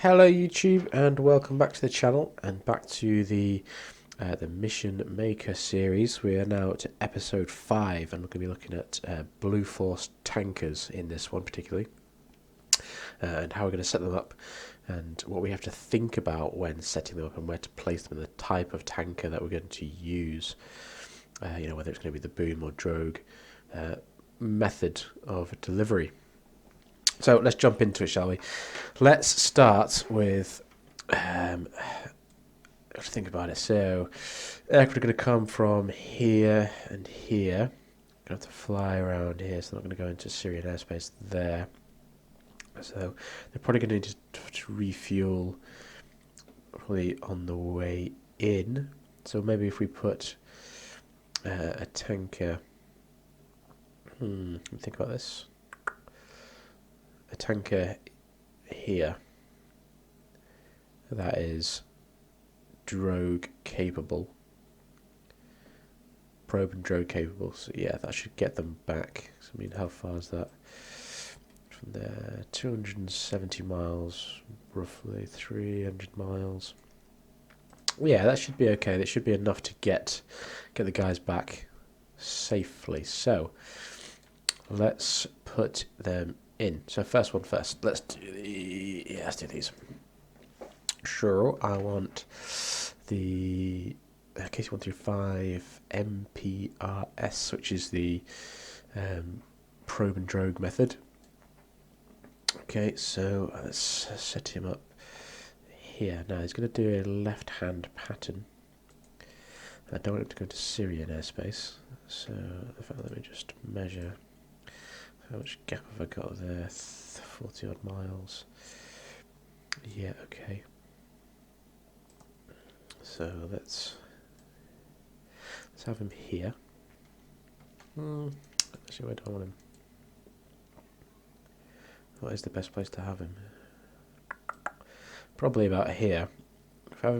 Hello YouTube and welcome back to the channel and back to the Mission Maker series. We are now at episode 5 and we're going to be looking at Blue Force tankers in this one particularly, and how we're going to set them up and what we have to think about when setting them up and where to place them and the type of tanker that we're going to use, whether it's going to be the boom or drogue method of delivery. So let's jump into it, shall we? Let's start with, let's think about it. So, aircraft are going to come from here and here. Going to have to fly around here, so they're not going to go into Syrian airspace there. So, they're probably going to need to refuel probably on the way in. So, maybe if we put a tanker. Let me think about this. A tanker here that is drogue capable, probe and drogue capable, so yeah, that should get them back. So, I mean, how far is that from there? 270 miles, roughly 300 miles. Yeah, that should be okay. That should be enough to get the guys back safely. So let's put them in. So first one first. Let's do these. Sure, I want the KC-135 MPRS, which is the probe and drogue method. Okay, so let's set him up here. Now he's going to do a left-hand pattern. I don't want him to go into Syrian airspace, so let me just measure. How much gap have I got there? 40 odd miles. Yeah, okay. So let's have him here. Actually, where do I want him? What is the best place to have him? Probably about here. If I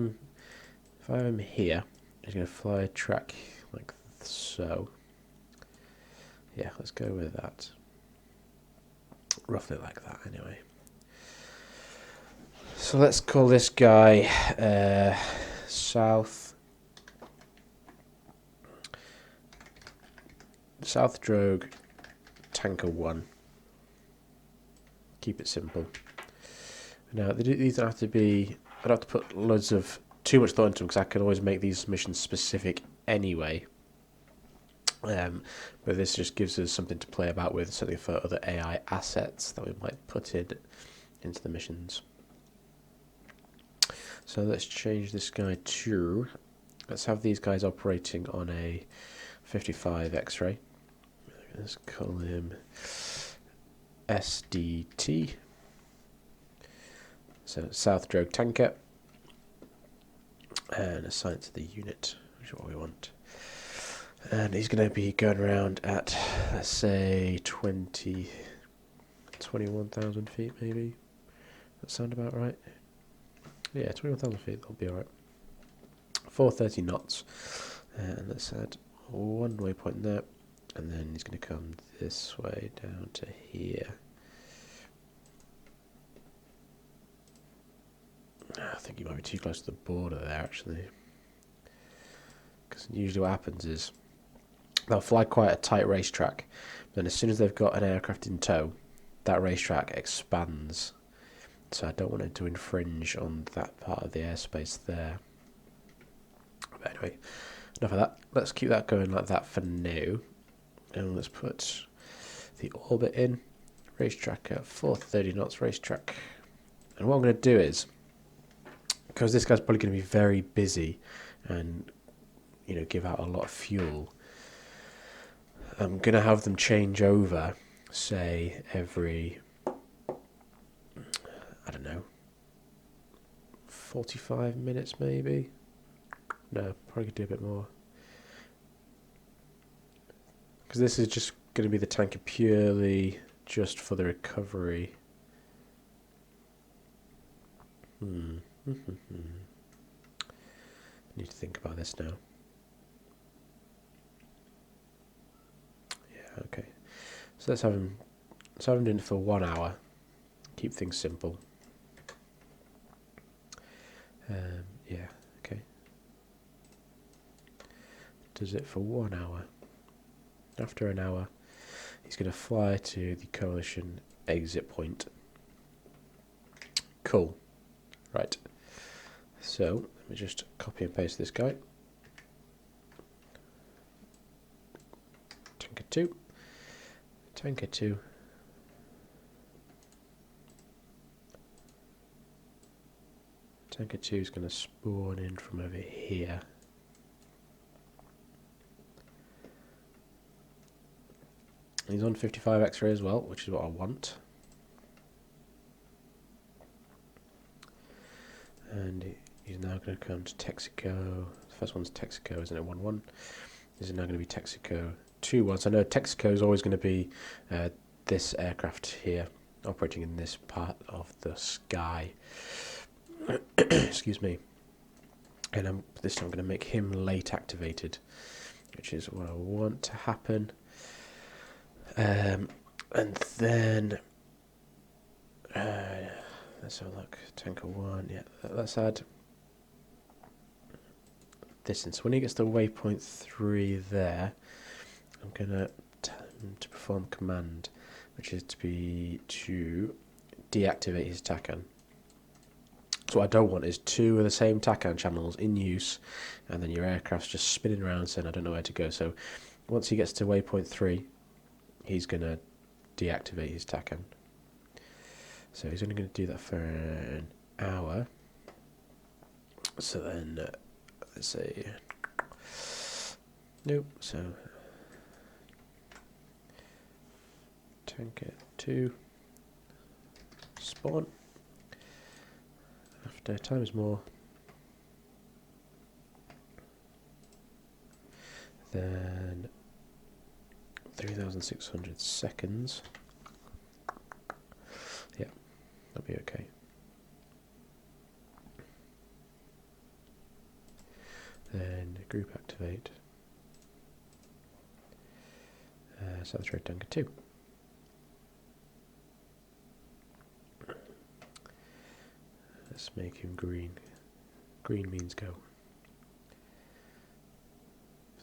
have him here, he's going to fly a track like so. Yeah, let's go with that. Roughly like that, anyway. So let's call this guy South Drogue Tanker 1. Keep it simple. Now these don't have to be. I don't have to put loads of too much thought into them because I can always make these missions specific anyway. But this just gives us something to play about with, certainly for other AI assets that we might put into the missions. So let's change this guy to, let's have these guys operating on a 55 X-ray. Let's call him SDT. So South Drogue Tanker. And assign it to the unit, which is what we want. And he's going to be going around at, let's say, 21,000 feet, maybe. That sound about right? Yeah, 21,000 feet, that'll be alright. 430 knots. And let's add one waypoint there. And then he's going to come this way down to here. I think he might be too close to the border there, actually. Because usually what happens is they'll fly quite a tight racetrack, but then as soon as they've got an aircraft in tow, that racetrack expands. So I don't want it to infringe on that part of the airspace there. But anyway, enough of that. Let's keep that going like that for now. And let's put the orbit in. Racetrack at 430 knots racetrack. And what I'm going to do is, because this guy's probably going to be very busy and give out a lot of fuel, I'm going to have them change over, say, every, I don't know, 45 minutes maybe? No, probably could do a bit more. Because this is just going to be the tanker purely just for the recovery. Need to think about this now. Yeah, okay. So let's have him doing it for 1 hour. Keep things simple. Yeah, okay. Does it for 1 hour. After an hour, he's going to fly to the coalition exit point. Cool. Right. So, let me just copy and paste this guy. Tanker 2. Tanker 2. Tanker 2 is going to spawn in from over here. He's on 55 X-ray as well, which is what I want. And he's now going to come to Texaco. The first one's Texaco, isn't it? 1-1. This is now going to be Texaco 2-1. So I know Texaco is always going to be this aircraft here, operating in this part of the sky. Excuse me. And this time I'm going to make him late activated, which is what I want to happen. And then let's have a look. Tanker 1, yeah, let's add this in. So when he gets to waypoint 3 there, I'm gonna tell him to perform command, which is to deactivate his TACAN. So what I don't want is 2 of the same TACAN channels in use, and then your aircraft's just spinning around saying I don't know where to go. So once he gets to waypoint 3, he's going to deactivate his TACAN. So he's only going to do that for an hour. So then, let's say, nope, so Tanker 2, spawn, after time is more, then 3,600 seconds. Yeah, that'll be okay. Then group activate. South Trade Tanker 2. Let's make him green. Green means go.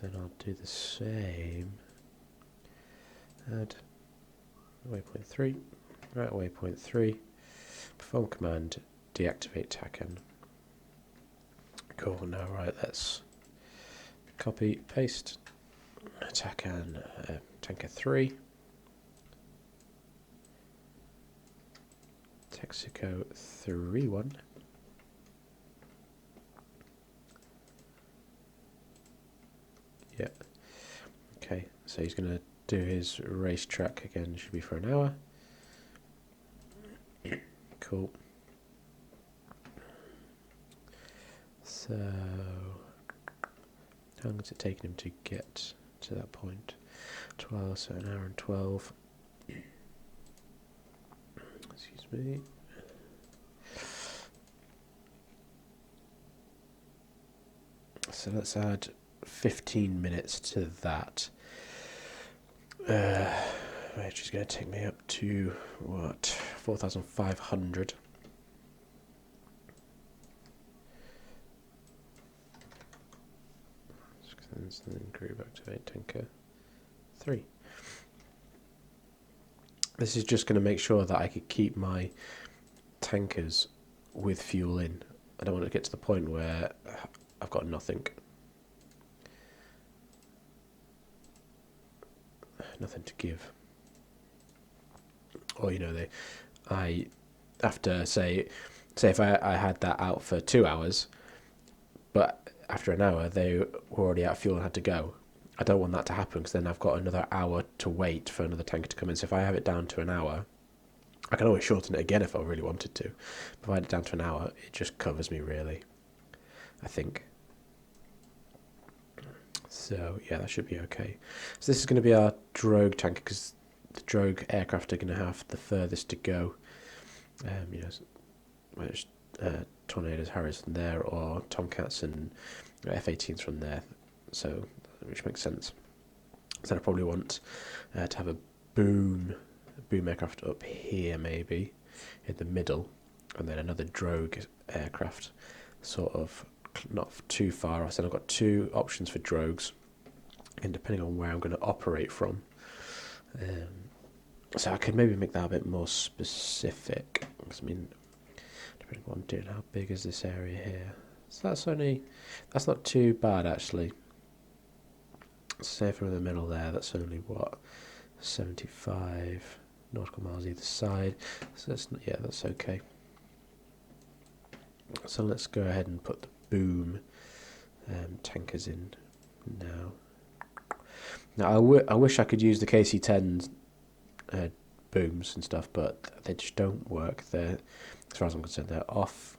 Then I'll do the same. Add waypoint 3. Right, waypoint 3. Perform command, deactivate TACAN. Cool, now right, let's copy, paste TACAN, Tanker 3. Texaco 3-1. Yeah. Okay, so he's going to do his racetrack again, should be for an hour. Cool. So, how long has it taken him to get to that point? 12, so an hour and 12. Excuse me. So let's add 15 minutes to that. Which is going to take me up to, what, 4,500. Then group activate Tanker 3. This is just going to make sure that I could keep my tankers with fuel in. I don't want to get to the point where I've got nothing. Nothing to give. Or, you know, after, say if I had that out for 2 hours, but after an hour they were already out of fuel and had to go. I don't want that to happen, because then I've got another hour to wait for another tanker to come in. So if I have it down to an hour, I can always shorten it again if I really wanted to. If I had it down to an hour, it just covers me, really, I think. So yeah, that should be okay. So this is going to be our drogue tanker, because the drogue aircraft are going to have the furthest to go. You know, there's Tornadoes, Harriers from there, or Tomcats and F-18s from there. So, which makes sense. So I probably want to have a boom aircraft up here, maybe in the middle, and then another drogue aircraft sort of not too far off. So I've got two options for drogues, and depending on where I'm going to operate from. So I could maybe make that a bit more specific. I mean, depending on what I'm doing, how big is this area here? So that's not too bad actually. Say from the middle there, that's only what, 75 nautical miles either side. So yeah, that's okay. So let's go ahead and put the boom tankers in now. Now I wish I could use the KC-10 booms and stuff, but they just don't work. They're, as far as I'm concerned, they're off.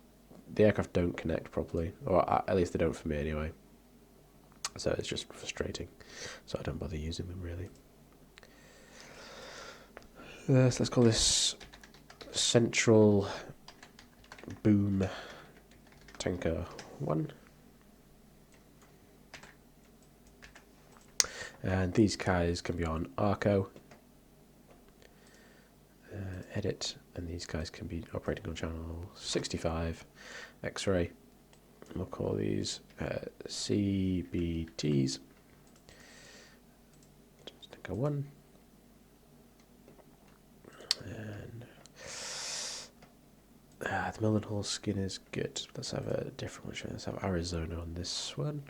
The aircraft don't connect properly, or at least they don't for me anyway. So it's just frustrating. So I don't bother using them really. So let's call this Central Boom Tanker 1. And these guys can be on ARCO, edit, and these guys can be operating on channel 65, X-ray. We'll call these CBTs. Tanker 1. And the Millennial skin is good. Let's have a different one. Let's have Arizona on this one.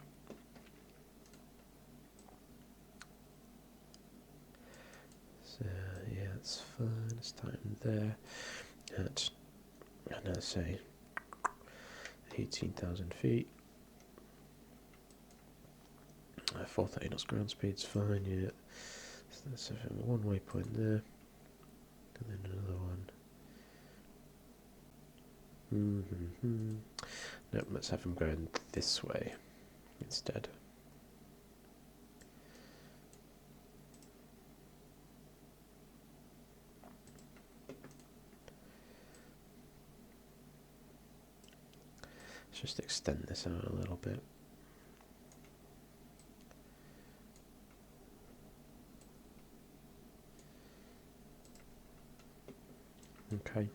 So yeah, that's fine. Let's tighten there. At, let's say 18,000 feet. 430 knots ground speed's fine. Yeah. So let's have one waypoint there. And then another one. Nope, let's have them going this way instead. Let's just extend this out a little bit. Okay.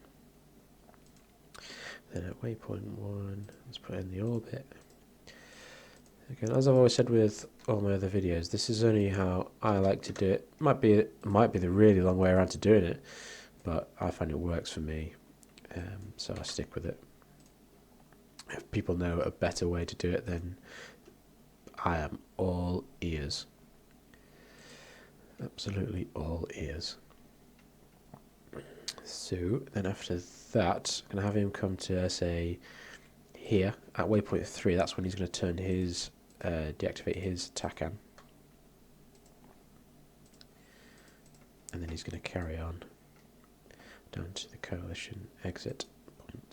Then at waypoint 1, let's put in the orbit. Again, as I've always said with all my other videos, this is only how I like to do it. Might be the really long way around to doing it, but I find it works for me, so I stick with it. If people know a better way to do it, then I am all ears. Absolutely all ears. So then after that, I'm going to have him come to, say, here at waypoint 3. That's when he's going to turn his, deactivate his TACAN. And then he's going to carry on down to the coalition exit point.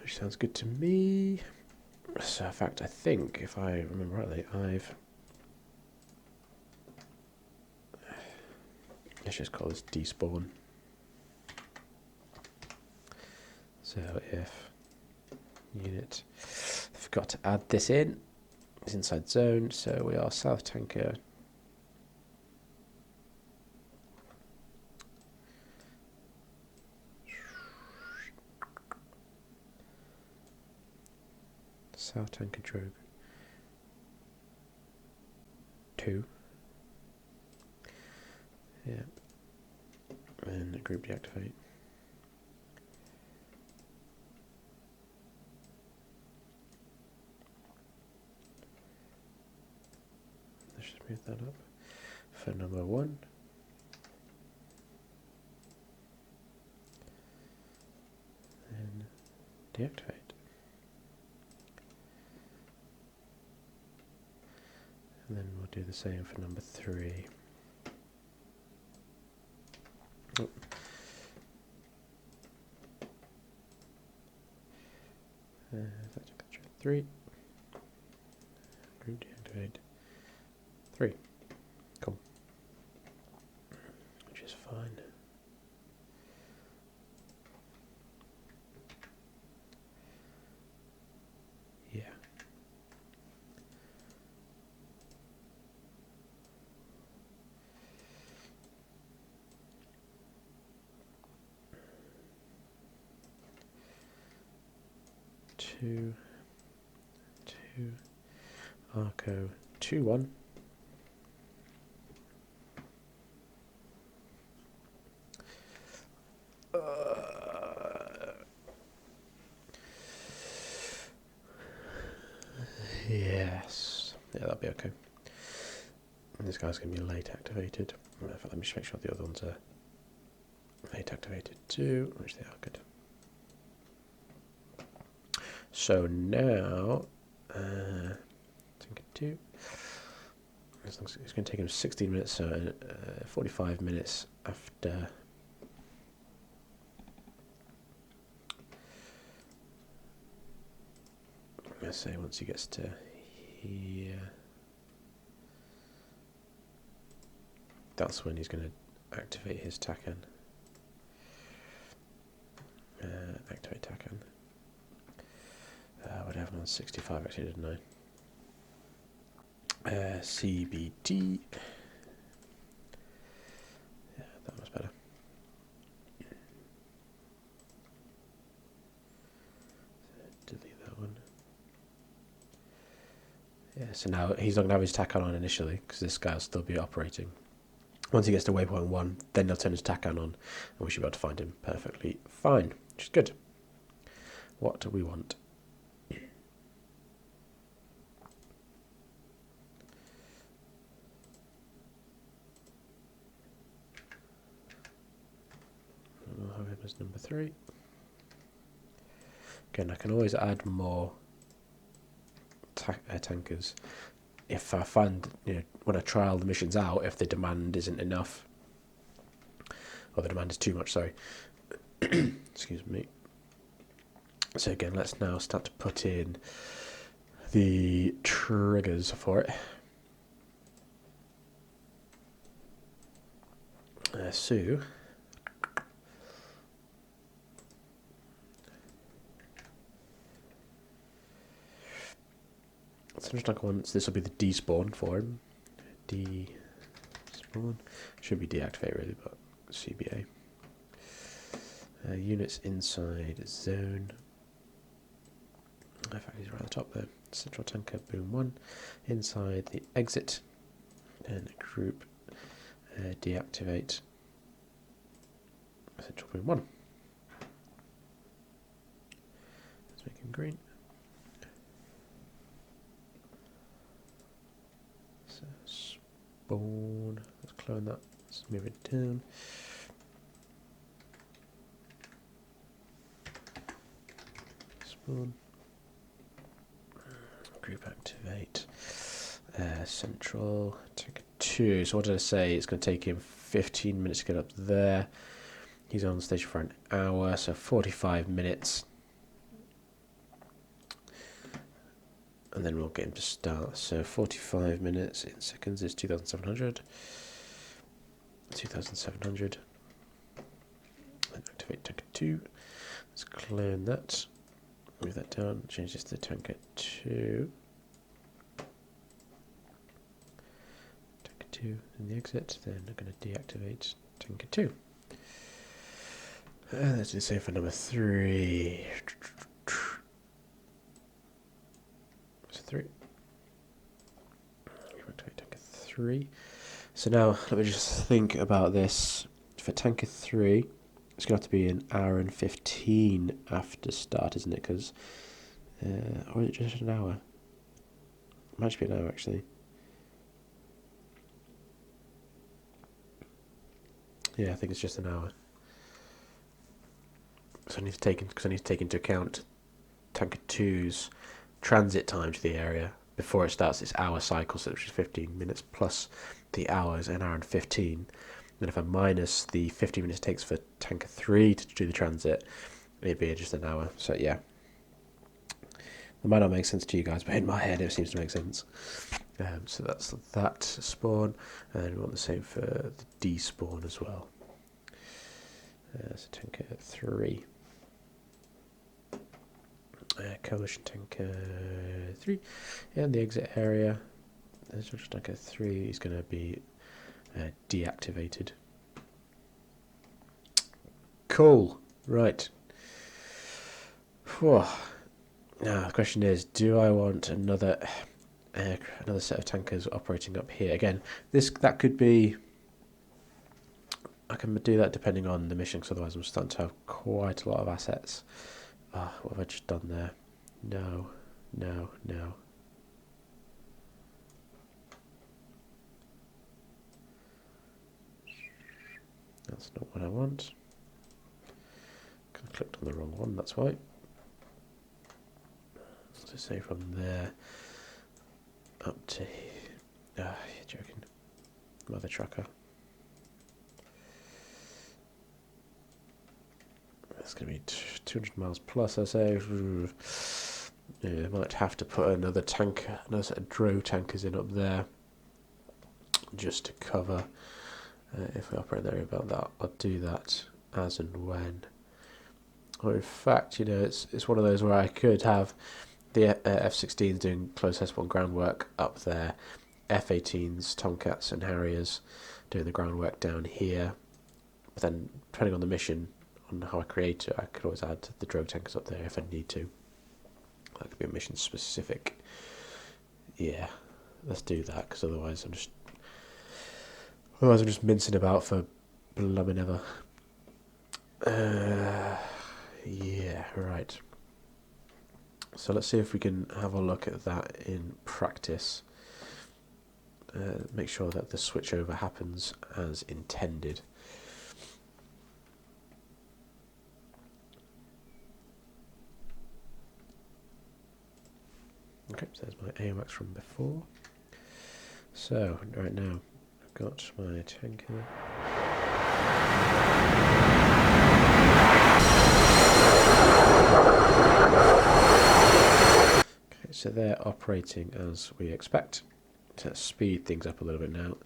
Which sounds good to me. So in fact, I think, if I remember rightly, let's just call this despawn. So if unit, I forgot to add this in, it's inside zone, so we are south tanker. South tanker drogue 2. Yeah. And group deactivate. Let's just move that up for number 1. And deactivate. And then we'll do the same for number 3. Oh. That's 3. Group deactivate 3. Cool. Which is fine. Yeah. 2, 2, Arco 2, 1. Yes. Yeah, that'll be okay. And this guy's going to be late activated. Let me just make sure the other ones are late activated too, which they are. Good. So now, Tinker 2. It's going to take him 16 minutes, so 45 minutes after. I'm going to say once he gets to here, that's when he's going to activate his TACAN. Activate TACAN. Would have him on 65 actually, didn't I? CBT. Yeah, that was better. Delete that one. Yeah, so now he's not going to have his TACAN on initially because this guy will still be operating. Once he gets to waypoint 1, then they'll turn his TACAN on and we should be able to find him perfectly fine, which is good. What do we want? We'll have him as number 3. Again, I can always add more tankers if I find, when I trial the missions out, if the demand isn't enough, or the demand is too much, sorry. Excuse me. So again, let's now start to put in the triggers for it. So just like once, this will be the despawn for him. Despawn should be deactivate really, but CBA. Units inside zone. In fact, he's right at the top there. Central tanker boom 1 inside the exit and group deactivate central boom 1. Let's make him green. So spawn. Let's clone that. Let's move it down. Spawn. Group activate. Central tanker 2. So what did I say? It's going to take him 15 minutes to get up there. He's on station for an hour, so 45 minutes. And then we'll get him to start. So 45 minutes in seconds is 2,700. 2,700. And activate tanker 2. Let's clone that. Move that down. Change this to tanker 2. Tanker 2 in the exit. Then I'm going to deactivate tanker 2. Let's do the same for number 3. So 3. Activate tanker 3. So now let me just think about this. For tanker 3, it's going to have to be an hour and 15 after start, isn't it? Because, or is it just an hour? It might just be an hour actually. Yeah, I think it's just an hour. So I need to take into account tanker 2's transit time to the area before it starts its hour cycle, so which is 15 minutes plus the hours, an hour and 15. And if I minus the 15 minutes it takes for tanker 3 to do the transit, it'd be just an hour. So yeah, it might not make sense to you guys, but in my head it seems to make sense. So that's that spawn, and we want the same for the despawn as well. So tanker 3. Coalition tanker 3. And the exit area. Tanker 3 is going to be deactivated. Cool. Right. Whew. Now the question is, do I want another set of tankers operating up here? Again, that could be. I can do that depending on the mission, because otherwise I'm starting to have quite a lot of assets. What have I just done there? No, no, no. That's not what I want. I clicked on the wrong one, that's why. So say from there up to here. You're joking. Mother trucker. That's going to be 200 miles plus, I say. Yeah, I might have to put another set of drogue tankers in up there, just to cover. If we operate there about that, I'll do that as and when. Or in fact, it's one of those where I could have the F-16s doing close S1 groundwork up there, F-18s, Tomcats and Harriers doing the groundwork down here. But then, depending on the mission, on how I create it, I could always add the drogue tankers up there if I need to. That could be a mission specific. Yeah, let's do that, because otherwise I'm just mincing about for blooming ever. Yeah, right. So let's see if we can have a look at that in practice. Make sure that the switchover happens as intended. Okay, so there's my AOX from before. So, right now, I've got my tanker. Okay, so they're operating as we expect. So let's speed things up a little bit now.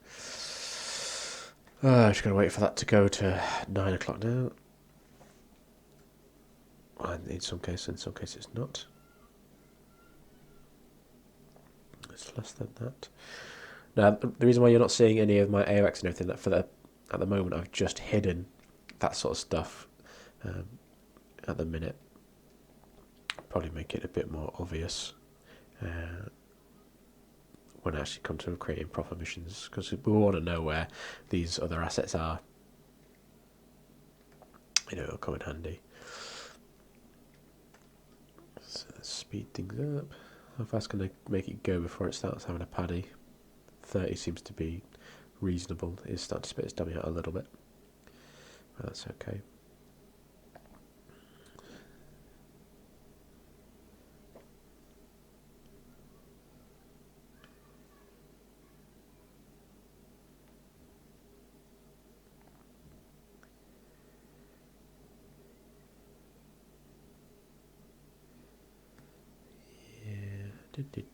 I'm just going to wait for that to go to 9 o'clock now. And in some cases it's not. It's less than that. Now, the reason why you're not seeing any of my AOX and everything, at the moment I've just hidden that sort of stuff at the minute. Probably make it a bit more obvious when I actually come to creating proper missions, because we want to know where these other assets are. It'll come in handy. So let's speed things up. How fast can I make it go before it starts having a paddy? 30 seems to be reasonable. It's starting to spit its dummy out a little bit. But that's okay.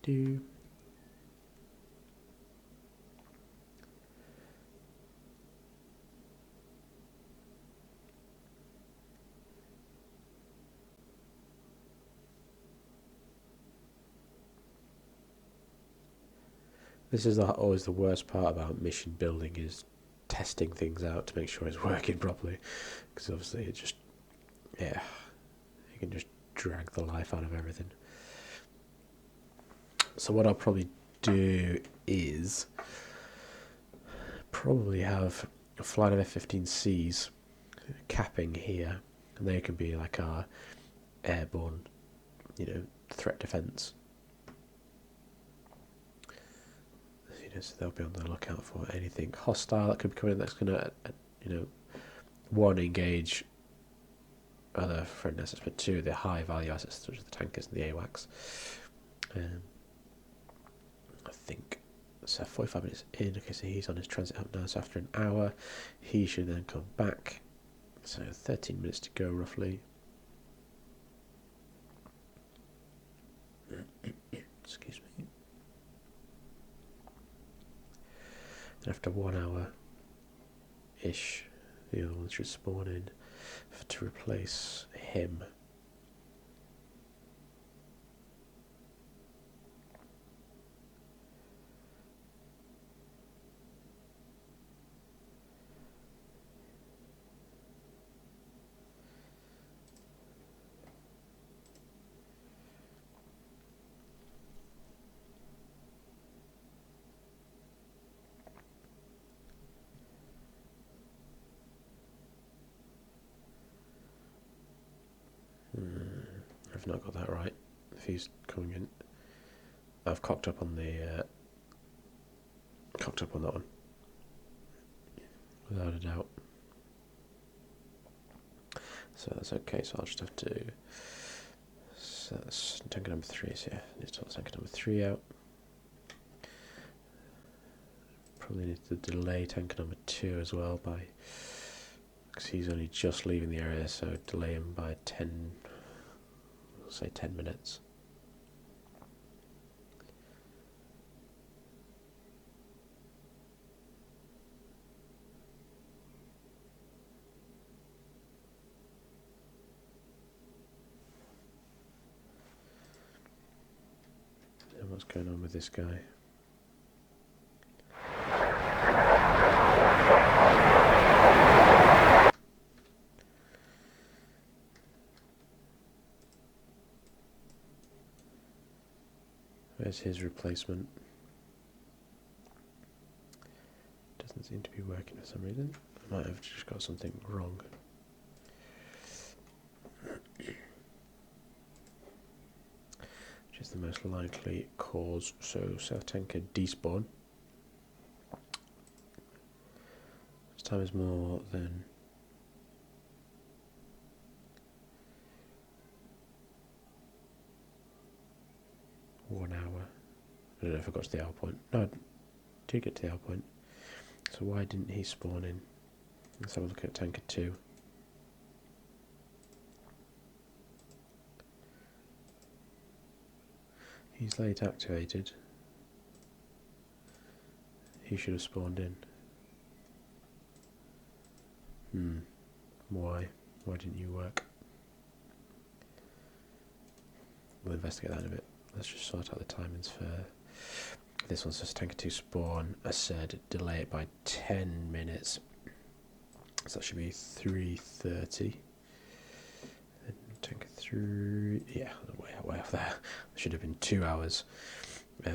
Yeah. This is always the worst part about mission building, is testing things out to make sure it's working properly, because obviously it just, yeah, you can just drag the life out of everything. So what I'll probably do is probably have a flight of F-15Cs capping here, and they can be like our airborne, threat defence. So they'll be on the lookout for anything hostile that could be coming in that's going to, one, engage other friendly assets, but two, the high value assets such as the tankers and the AWACS. I think so. 45 minutes in. Okay, so he's on his transit up now. So after an hour, he should then come back. So 13 minutes to go roughly. Excuse me. After 1 hour-ish, the other one should spawn in to replace him. I've not got that right. If he's coming in, I've cocked up on the that one, without a doubt. So that's okay. So I'll just have to. So that's tanker number 3. So yeah, I need to sort tanker number 3 out. Probably need to delay tanker number 2 as well because he's only just leaving the area. So delay him by 10. We'll say 10 minutes. What's going on with this guy? Where's his replacement? Doesn't seem to be working for some reason. I might have just got something wrong. Which is the most likely cause. So South Tanker despawn. This time is more than one hour. I don't know if I got to the hour point. No, I did get to the hour point. So why didn't he spawn in? Let's have a look at Tanker 2. He's late activated. He should have spawned in. Why? Why didn't you work? We'll investigate that in a bit. Let's just sort out the timings for this one. Says Tanker 2 spawn. I said delay it by 10 minutes. So that should be 3:30. Tanker 3, yeah, way off there. It should have been 2 hours.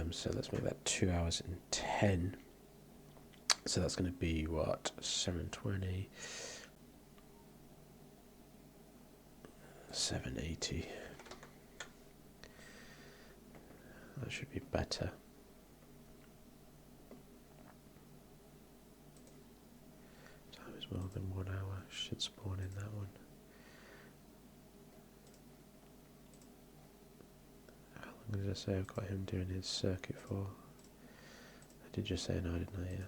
So let's make that 2 hours and 10. So that's going to be what? 720, 780. That should be better. Time is more than 1 hour. Should spawn in that one. How long did I say I've got him doing his circuit for? I did just say no, didn't I? Yeah.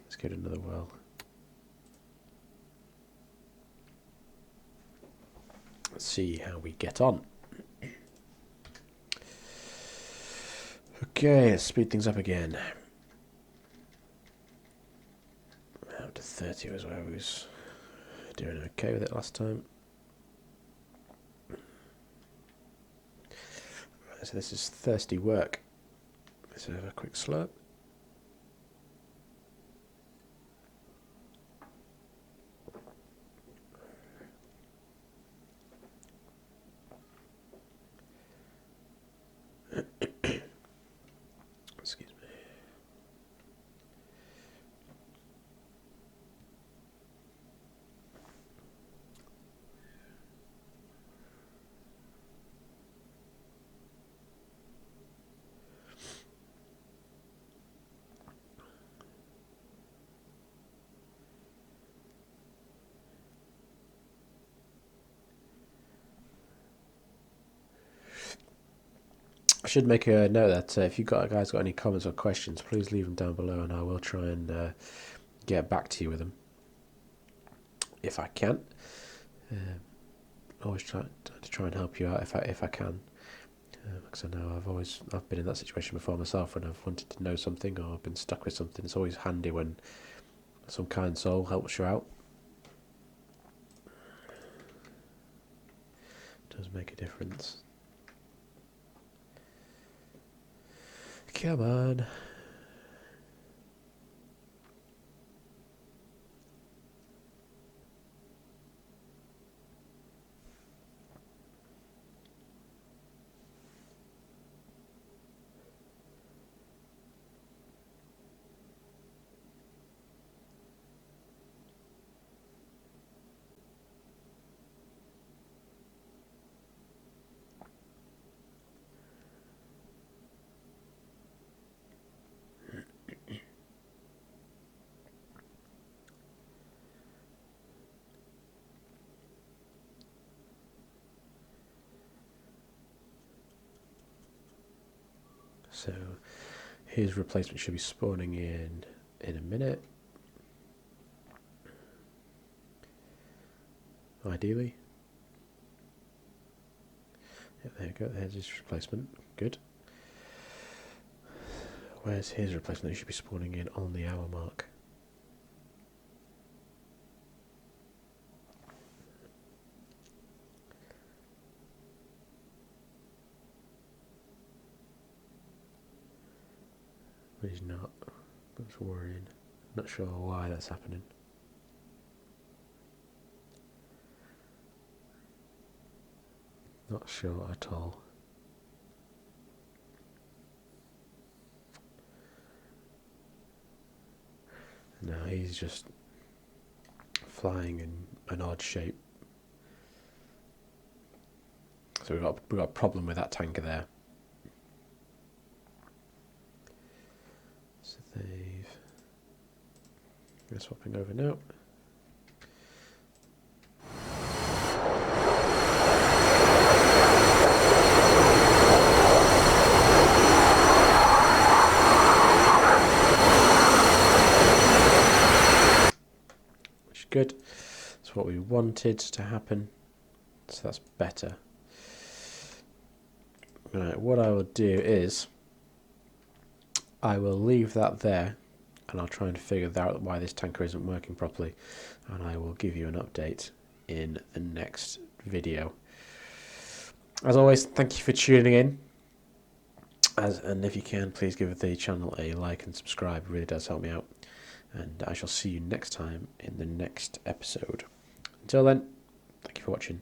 Let's go to another well. Let's see how we get on. Okay, let's speed things up again. Up to 30 was where I was doing okay with it last time. Right, so this is thirsty work. Let's have a quick slurp. Excuse me. I should make a note that if you guys got any comments or questions, please leave them down below, and I will try and get back to you with them if I can. Always try and help you out if I can, because I know I've been in that situation before myself when I've wanted to know something or been stuck with something. It's always handy when some kind soul helps you out. It does make a difference. Come on. So his replacement should be spawning in a minute. Ideally. Yep, there you go, there's his replacement. Good. Where's his replacement? He should be spawning in on the hour mark. But he's not. That's worrying. Not sure why that's happening. Not sure at all. No, he's just flying in an odd shape. So we've got a problem with that tanker there. So they're swapping over now. Good. That's what we wanted to happen. So that's better. Right, what I will do is I will leave that there and I'll try and figure out why this tanker isn't working properly, and I will give you an update in the next video. As always, thank you for tuning in. And if you can, please give the channel a like and subscribe. It really does help me out. And I shall see you next time in the next episode. Until then, thank you for watching.